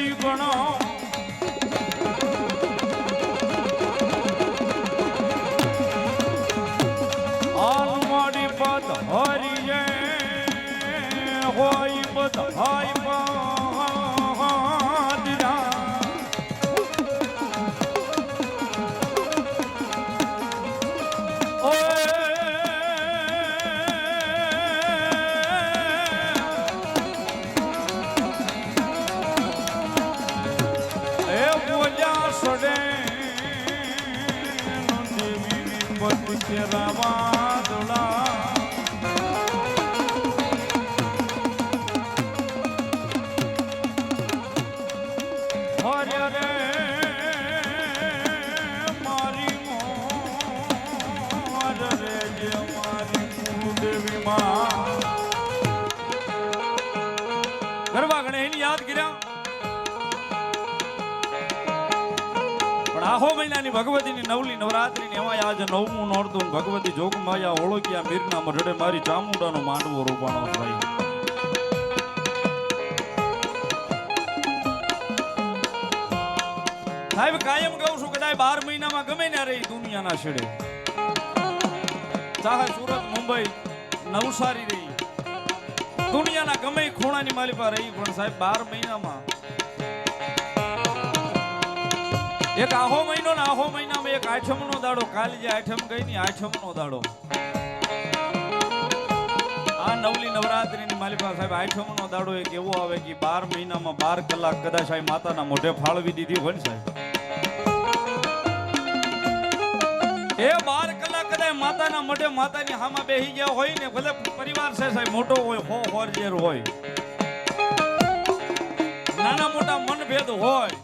જીવણો આનવાડી પદ હરિયે હોય બધાય પાદરા તેરા વાદળા હરે રે મારી મોર રે જે મારી કુળદેવી માં ગરબા ગણે એની યાદ કર્યા આહો મહિનાની ભગવતીની નવલી નવરાત્રીની એમાં આજે નવમું નોરતું ભગવતી જોગમાયા ઓળખ્યા મીરના મઢડે મારી ચામુંડાનો માંડવો રૂપાણો ભાઈ સાહેબ કાયમ કહું છું કદાચ 12 મહિનામાં ગમે ના રહી દુનિયાના છેડે ચાહે સુરત મુંબઈ નવસારી રહી દુનિયાના ગમે ખૂણાની માલિપા રહી પણ સાહેબ 12 મહિનામાં એક આહો મહિનો ને આહો મહિનામાં એક આઠમનો દાડો કાલ જે આઠમ ગઈ ની આઠમનો દાડો આ નવલી નવરાત્રીની માલિકા સાહેબ આઠમનો દાડો એક એવો આવે કે 12 મહિનામાં 12 કલાક કદાચ આ માતાના મોઢે ફાળવી દીધી હોય ને સાહેબ એ 12 કલાક કદાચ માતાના મોઢે માતાની હામાં બેહી ગયા હોય ને ભલે પરિવાર છે સાહેબ મોટો હોય હો હોરજેર હોય નાના મોટા મનભેદ હોય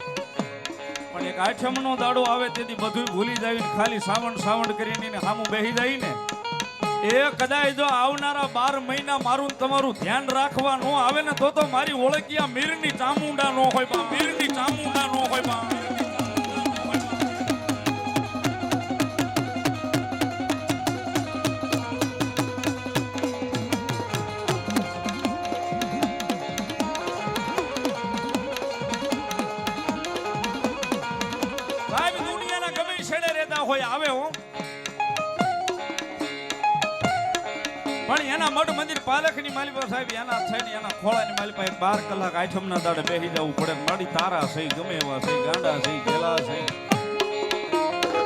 પણ એક આઠમનો દાડો આવે તેથી બધું ભૂલી જાય ને ખાલી સાવણ કરીને હામું બેહી જાય ને એ કદાચ જો આવનારા 12 મહિના મારું તમારું ધ્યાન રાખવા ન આવે ને તો મારી ઓળખિયા મીરની ચામુંડા નો હોય બા મીરની ચામુંડા નો હોય બા હોય આવે હો પણ એના મઠ મંદિર પાલખની માલિપા સાહેબ એના થઈને એના ખોળાની માલિપા 12 કલાક આઠમના દાડે બેહી જવું પડે મારી તારા સહી ગમે એવા સહી ગાંડા સહી ગેલા સહી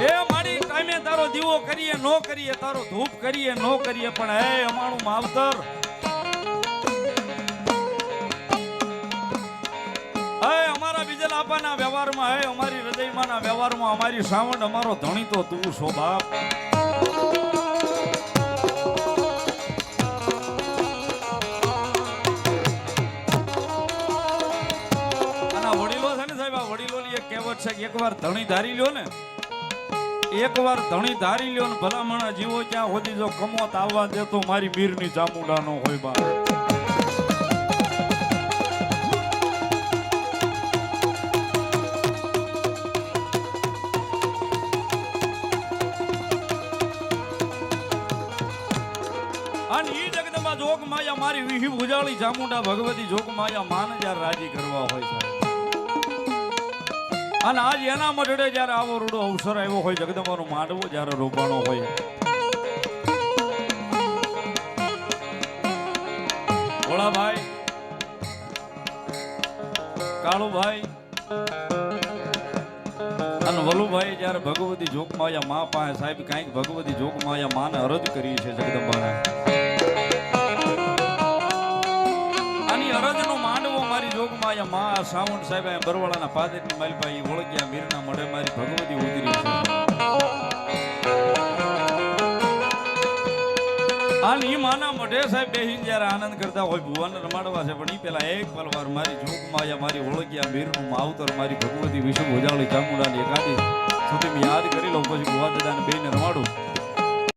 એ મારી ટાઈમે તારો દીવો કરીએ નો કરીએ તારો ધૂપ કરીએ નો કરીએ પણ હે અમારું માવતર આપવાના વ્યવહારમાં હે અમારી હૃદયમાંના વ્યવહારમાં અમારી સાવણ અમારો ધણી તો તું છો બાપ આના વડીલો છે ને સાહેબ આ વડીલોની એક કહેવત છે કે એકવાર ધણી ધારી લ્યો ને એકવાર ધણી ધારી લ્યો ને ભલામણા જીવો ત્યાં સુધી જો કમોત આવવા દે તો મારી મીરની ચામુંડા નો હોય બાપ જોગ માયા મારી વિહી ઉજાળી ચામુંડા ભગવતી જોગ માયા માને જ્યારે રાજી કરવા હોય સાહેબ અને આજ એના મઢડે જ્યારે આવો રૂડો અવસર આવ્યો હોય જગદંબાનો માંડવો જ્યારે રોપાણો હોય ભોળાભાઈ કાળુભાઈ અને વલુભાઈ જ્યારે ભગવતી જોગ માયા મા પાસે સાહેબ કાંઈક ભગવતી જોગ માયા માને અરજ કરી છે જગદંબાને અરજનો માંડવો મારી જોગમાં મા સાવણ સાહેબ બરવાળાના પાદરની માલભાઈ ઓળખ્યા મીરના મઢે મારી ભગવતી ઉતરી છે અને ઈ માના મઢે સાહેબ બેહીને જ્યારે આનંદ કરતા હોય ભુવાને રમાડવા છે પણ ઈ પેલા એક પલવાર મારી જોગમાં મારી ઓળખ્યા મીરનું માવતર મારી ભગવતી વિષ્ણુ ઉજાળી ચામુંડાની એકાદી સુધી યાદ કરી લઉં પછી ભુવા દાદાને બેને રમાડું